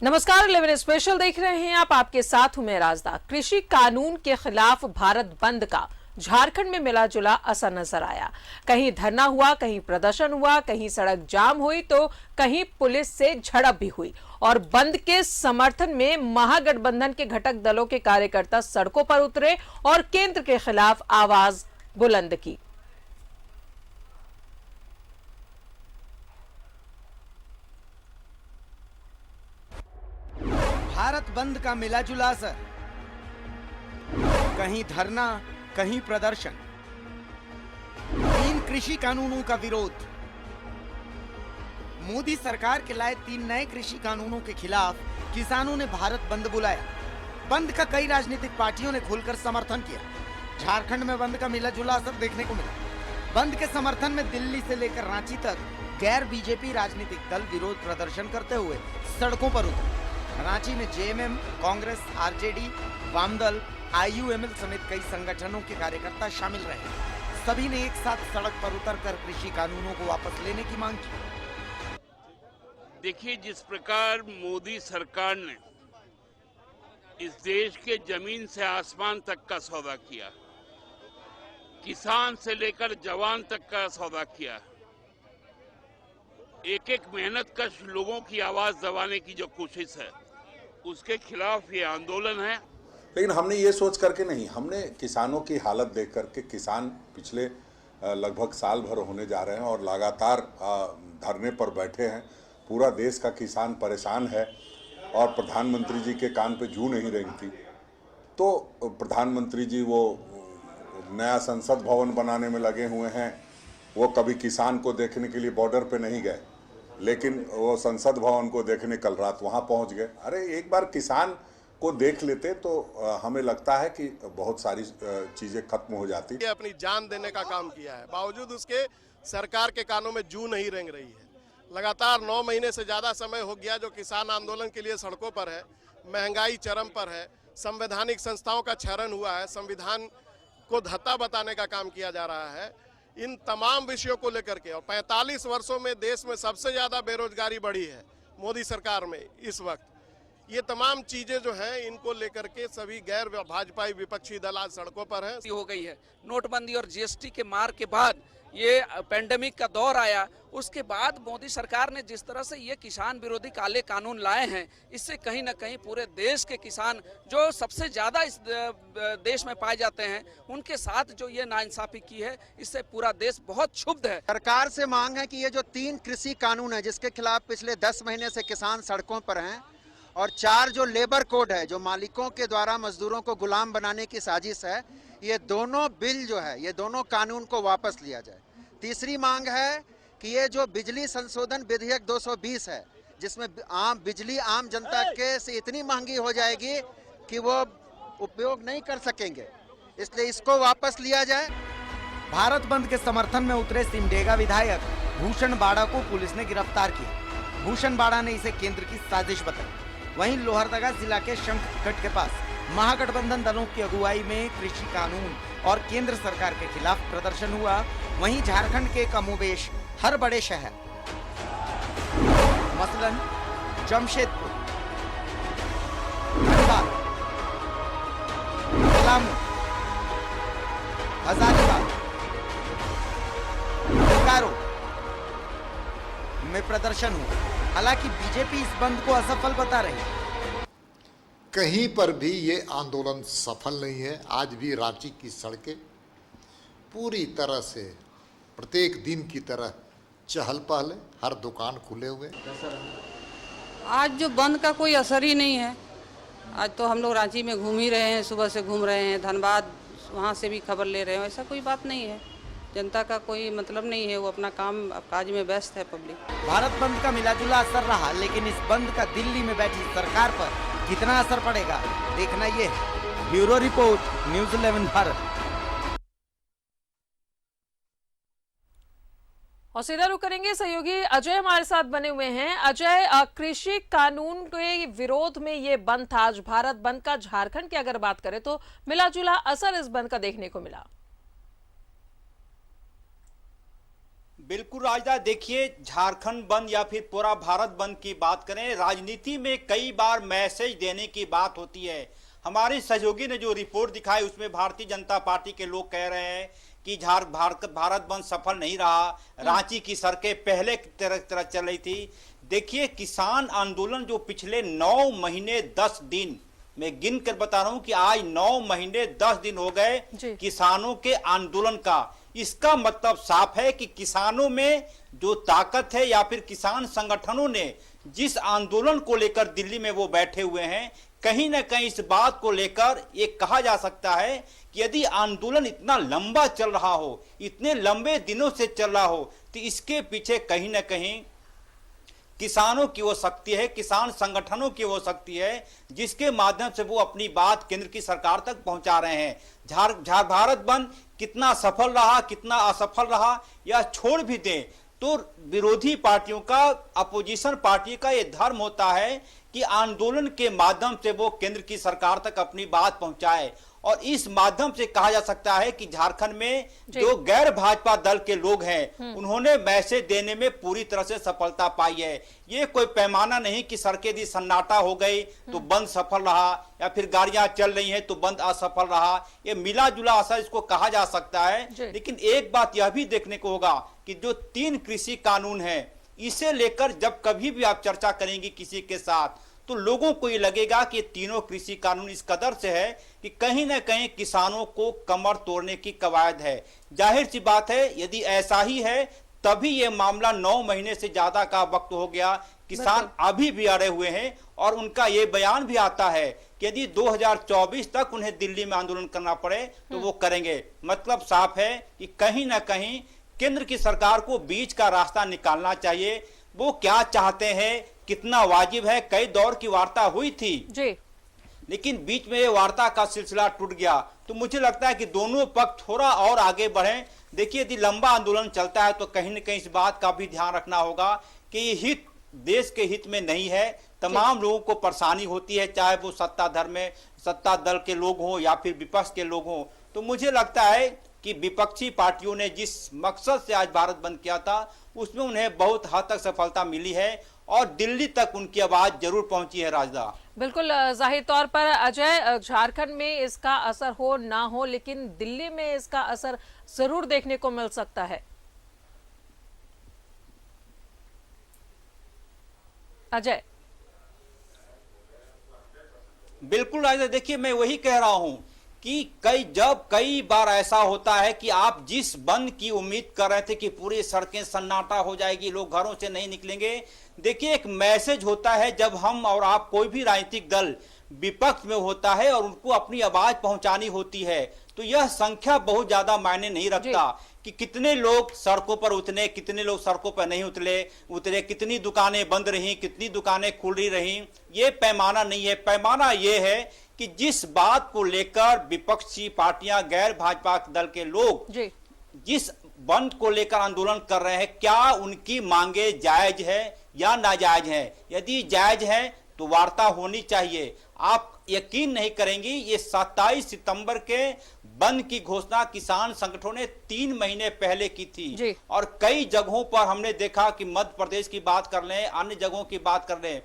नमस्कार, 11 स्पेशल देख रहे हैं आप। आपके साथ हूं मैं राजदा। कृषि कानून के खिलाफ भारत बंद का झारखंड में मिला जुला असर नजर आया। कहीं धरना हुआ, कहीं प्रदर्शन हुआ, कहीं सड़क जाम हुई तो कहीं पुलिस से झड़प भी हुई। और बंद के समर्थन में महागठबंधन के घटक दलों के कार्यकर्ता सड़कों पर उतरे और केंद्र के खिलाफ आवाज बुलंद की। भारत बंद का मिला जुला असर, कहीं धरना, कहीं प्रदर्शन, 3 कृषि कानूनों का विरोध। मोदी सरकार के लाए 3 नए कृषि कानूनों के खिलाफ किसानों ने भारत बंद बुलाया। बंद का कई राजनीतिक पार्टियों ने खुलकर समर्थन किया। झारखंड में बंद का मिला जुला असर देखने को मिला। बंद के समर्थन में दिल्ली से लेकर रांची तक गैर बीजेपी राजनीतिक दल विरोध प्रदर्शन करते हुए सड़कों पर उतरे। रांची में जेएमएम, कांग्रेस, आरजेडी, वामदल, आईयूएमएल समेत कई संगठनों के कार्यकर्ता शामिल रहे। सभी ने एक साथ सड़क पर उतरकर कृषि कानूनों को वापस लेने की मांग की। देखिए, जिस प्रकार मोदी सरकार ने इस देश के जमीन से आसमान तक का सौदा किया, किसान से लेकर जवान तक का सौदा किया, एक एक मेहनतकश लोगों की आवाज दबाने की जो कोशिश है, उसके खिलाफ ये आंदोलन है। लेकिन हमने ये सोच करके नहीं, हमने किसानों की हालत देख करके, किसान पिछले लगभग साल भर होने जा रहे हैं और लगातार धरने पर बैठे हैं। पूरा देश का किसान परेशान है और प्रधानमंत्री जी के कान पे जू नहीं रही थी। तो प्रधानमंत्री जी वो नया संसद भवन बनाने में लगे हुए हैं। वो कभी किसान को देखने के लिए बॉर्डर पे नहीं गए, लेकिन वो संसद भवन को देखने कल रात वहाँ पहुँच गए। अरे एक बार किसान को देख लेते तो हमें लगता है कि बहुत सारी चीज़ें खत्म हो जाती। ये अपनी जान देने का काम किया है, बावजूद उसके सरकार के कानों में जू नहीं रेंग रही है। लगातार 9 महीने से ज़्यादा समय हो गया जो किसान आंदोलन के लिए सड़कों पर है। महंगाई चरम पर है, संवैधानिक संस्थाओं का क्षरण हुआ है, संविधान को धत्ता बताने का काम किया जा रहा है। इन तमाम विषयों को लेकर के, और 45 वर्षों में देश में सबसे ज़्यादा बेरोजगारी बढ़ी है मोदी सरकार में इस वक्त। ये तमाम चीजें जो हैं, इनको लेकर के सभी गैर भाजपाई विपक्षी दल आज सड़कों पर हैं। हो गई है नोटबंदी और जीएसटी के मार के बाद ये पेंडेमिक का दौर आया। उसके बाद मोदी सरकार ने जिस तरह से ये किसान विरोधी काले कानून लाए हैं, इससे कहीं ना कहीं पूरे देश के किसान जो सबसे ज्यादा इस देश में पाए जाते हैं, उनके साथ जो ये नाइंसाफी की है, इससे पूरा देश बहुत क्षुब्ध है। सरकार से मांग है कि ये जो 3 कृषि कानून है जिसके खिलाफ पिछले 10 महीने से किसान सड़कों पर हैं, और 4 जो लेबर कोड है, जो मालिकों के द्वारा मजदूरों को गुलाम बनाने की साजिश है, ये दोनों बिल जो है, ये दोनों कानून को वापस लिया जाए। तीसरी मांग है कि ये जो बिजली संशोधन विधेयक 220 है, जिसमें बिजली आम जनता के से इतनी महंगी हो जाएगी कि वो उपयोग नहीं कर सकेंगे, इसलिए इसको वापस लिया जाए। भारत बंद के समर्थन में उतरे सिमडेगा विधायक भूषण बाड़ा को पुलिस ने गिरफ्तार किया। भूषण बाड़ा ने इसे केंद्र की साजिश बताई। वहीं लोहरदगा जिला के शंखगढ़ के पास महागठबंधन दलों की अगुवाई में कृषि कानून और केंद्र सरकार के खिलाफ प्रदर्शन हुआ। वहीं झारखंड के कमोबेश हर बड़े शहर, मसलन जमशेदपुर, धनबाद, पलामू, हजारीबाग, बोकारो में प्रदर्शन हुआ। हालांकि बीजेपी इस बंद को असफल बता रही है। कहीं पर भी ये आंदोलन सफल नहीं है। आज भी रांची की सड़कें पूरी तरह से प्रत्येक दिन की तरह चहल पहल है, हर दुकान खुले हुए। आज जो बंद का कोई असर ही नहीं है। आज तो हम लोग रांची में घूम ही रहे हैं, सुबह से घूम रहे हैं, धनबाद वहाँ से भी खबर ले रहे हैं। ऐसा कोई बात नहीं है, जनता का कोई मतलब नहीं है, वो अपना काम काज में व्यस्त है पब्लिक। भारत बंद का मिलाजुला असर रहा, लेकिन इस बंद का दिल्ली में बैठी सरकार पर कितना असर पड़ेगा, देखना ये है। Bureau report, news 11 Bharat. और सीधा रुख करेंगे, सहयोगी अजय हमारे साथ बने हुए हैं। अजय, कृषि कानून के विरोध में ये बंद था, आज भारत बंद का झारखंड की अगर बात करें तो मिलाजुला असर इस बंद का देखने को मिला। बिल्कुल राजदा, देखिए झारखंड बंद या फिर पूरा भारत बंद की बात करें, राजनीति में कई बार मैसेज देने की बात होती है। हमारे सहयोगी ने जो रिपोर्ट दिखाई उसमें भारतीय जनता पार्टी के लोग कह रहे हैं कि भारत बंद सफल नहीं रहा, रांची की सड़कें पहले की तरह चल रही थी। देखिए किसान आंदोलन जो पिछले 9 महीने 10 दिन, मैं गिन कर बता रहा हूं कि आज 9 महीने 10 दिन हो गए किसानों के आंदोलन का। इसका मतलब साफ है कि किसानों में जो ताकत है या फिर किसान संगठनों ने जिस आंदोलन को लेकर दिल्ली में वो बैठे हुए हैं, कहीं ना कहीं इस बात को लेकर ये कहा जा सकता है कि यदि आंदोलन इतना लंबा चल रहा हो, इतने लंबे दिनों से चल रहा हो, तो इसके पीछे कहीं ना कहीं किसानों की वो शक्ति है, किसान संगठनों की वो शक्ति है, जिसके माध्यम से वो अपनी बात केंद्र की सरकार तक पहुंचा रहे हैं। भारत बंद कितना सफल रहा, कितना असफल रहा, या छोड़ भी दें तो विरोधी पार्टियों का, अपोजिशन पार्टी का ये धर्म होता है कि आंदोलन के माध्यम से वो केंद्र की सरकार तक अपनी बात पहुंचाए। और इस माध्यम से कहा जा सकता है कि झारखंड में जो गैर भाजपा दल के लोग हैं उन्होंने मैसेज देने में पूरी तरह से सफलता पाई है। ये कोई पैमाना नहीं कि सड़कें दी सन्नाटा हो गई तो बंद सफल रहा, या फिर गाड़ियां चल रही हैं तो बंद असफल रहा। ये मिला जुला असर इसको कहा जा सकता है। लेकिन एक बात यह भी देखने को होगा कि जो 3 कृषि कानून है, इसे लेकर जब कभी भी आप चर्चा करेंगे किसी के साथ, तो लोगों को ये लगेगा कि तीनों कृषि कानून इस कदर से है कि कहीं ना कहीं किसानों को कमर तोड़ने की कवायद है। जाहिर सी बात है, यदि ऐसा ही है तभी ये मामला 9 महीने से ज्यादा का वक्त हो गया। किसान अभी भी अड़े हुए हैं और उनका ये बयान भी आता है कि यदि 2024 तक उन्हें दिल्ली में आंदोलन करना पड़े तो वो करेंगे। मतलब साफ है कि कहीं ना कहीं केंद्र की सरकार को बीच का रास्ता निकालना चाहिए। वो क्या चाहते हैं, कितना वाजिब है, कई दौर की वार्ता हुई थी जी, लेकिन बीच में ये वार्ता का सिलसिला टूट गया। तो मुझे लगता है कि दोनों पक्ष थोड़ा और आगे बढ़ें। देखिए यदि लंबा आंदोलन चलता है तो कहीं न कहीं इस बात का भी ध्यान रखना होगा कि ये हित देश के हित में नहीं है। तमाम लोगों को परेशानी होती है, चाहे वो सत्ता दल के लोग हों या फिर विपक्ष के लोग हों। तो मुझे लगता है कि विपक्षी पार्टियों ने जिस मकसद से आज भारत बंद किया था उसमें उन्हें बहुत हद तक सफलता मिली है और दिल्ली तक उनकी आवाज जरूर पहुंची है। राजदा, बिल्कुल जाहिर तौर पर अजय, झारखंड में इसका असर हो ना हो, लेकिन दिल्ली में इसका असर जरूर देखने को मिल सकता है। अजय। बिल्कुल राजदा, देखिए मैं वही कह रहा हूं कि कई बार ऐसा होता है कि आप जिस बंद की उम्मीद कर रहे थे कि पूरी सड़कें सन्नाटा हो जाएगी, लोग घरों से नहीं निकलेंगे। देखिए एक मैसेज होता है जब हम और आप, कोई भी राजनीतिक दल विपक्ष में होता है और उनको अपनी आवाज पहुंचानी होती है, तो यह संख्या बहुत ज्यादा मायने नहीं रखता कि कितने लोग सड़कों पर उतरे, कितने लोग सड़कों पर नहीं उतरे, कितनी दुकानें बंद रही, कितनी दुकानें खुली रही। ये पैमाना नहीं है। पैमाना ये है कि जिस बात को लेकर विपक्षी पार्टियां, गैर भाजपा दल के लोग जिस बंद को लेकर आंदोलन कर रहे हैं, क्या उनकी मांगे जायज है या नाजायज है। यदि जायज है तो वार्ता होनी चाहिए। आप यकीन नहीं करेंगी, ये 27 सितंबर के बंद की घोषणा किसान संगठनों ने 3 महीने पहले की थी और कई जगहों पर हमने देखा कि मध्य प्रदेश की बात कर लें, अन्य जगहों की बात कर लें,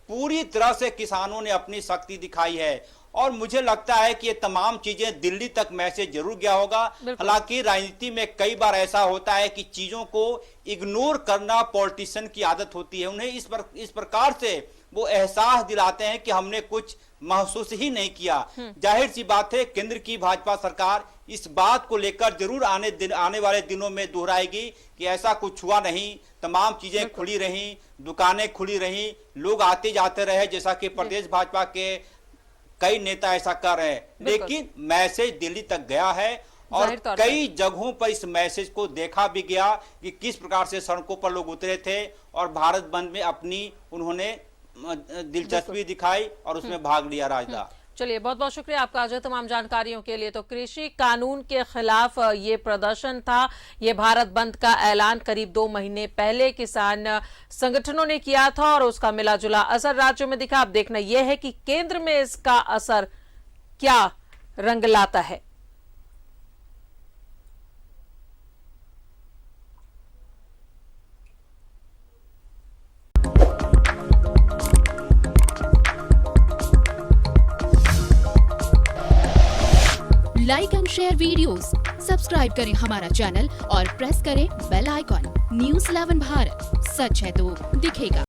पूरी तरह से किसानों ने अपनी शक्ति दिखाई है। और मुझे लगता है कि ये तमाम चीजें दिल्ली तक मैसेज जरूर गया होगा। हालांकि राजनीति में कई बार ऐसा होता है कि चीजों को इग्नोर करना पॉलिटिशियन की आदत होती है। उन्हें इस प्रकार से वो एहसास दिलाते हैं कि हमने कुछ महसूस ही नहीं किया। जाहिर सी बात है केंद्र की भाजपा सरकार इस बात को लेकर जरूर आने वाले दिनों में दोहराएगी कि ऐसा कुछ हुआ नहीं, तमाम चीजें खुली रहीं, दुकानें खुली रहीं, लोग आते जाते रहे, जैसा कि प्रदेश भाजपा के कई नेता ऐसा कर रहे हैं। लेकिन मैसेज दिल्ली तक गया है और कई जगहों पर इस मैसेज को देखा भी गया कि किस प्रकार से सड़कों पर लोग उतरे थे और भारत बंद में अपनी उन्होंने दिलचस्पी दिखाई और उसमें भाग लिया। राजदा, चलिए बहुत बहुत शुक्रिया आपका अजय तमाम जानकारियों के लिए। तो कृषि कानून के खिलाफ ये प्रदर्शन था, ये भारत बंद का ऐलान करीब 2 महीने पहले किसान संगठनों ने किया था और उसका मिला जुला असर राज्यों में दिखा। अब देखना यह है कि केंद्र में इसका असर क्या रंग लाता है। Like and share videos, subscribe करें हमारा चैनल और प्रेस करें बेल आइकॉन। News 11 भारत, सच है तो दिखेगा।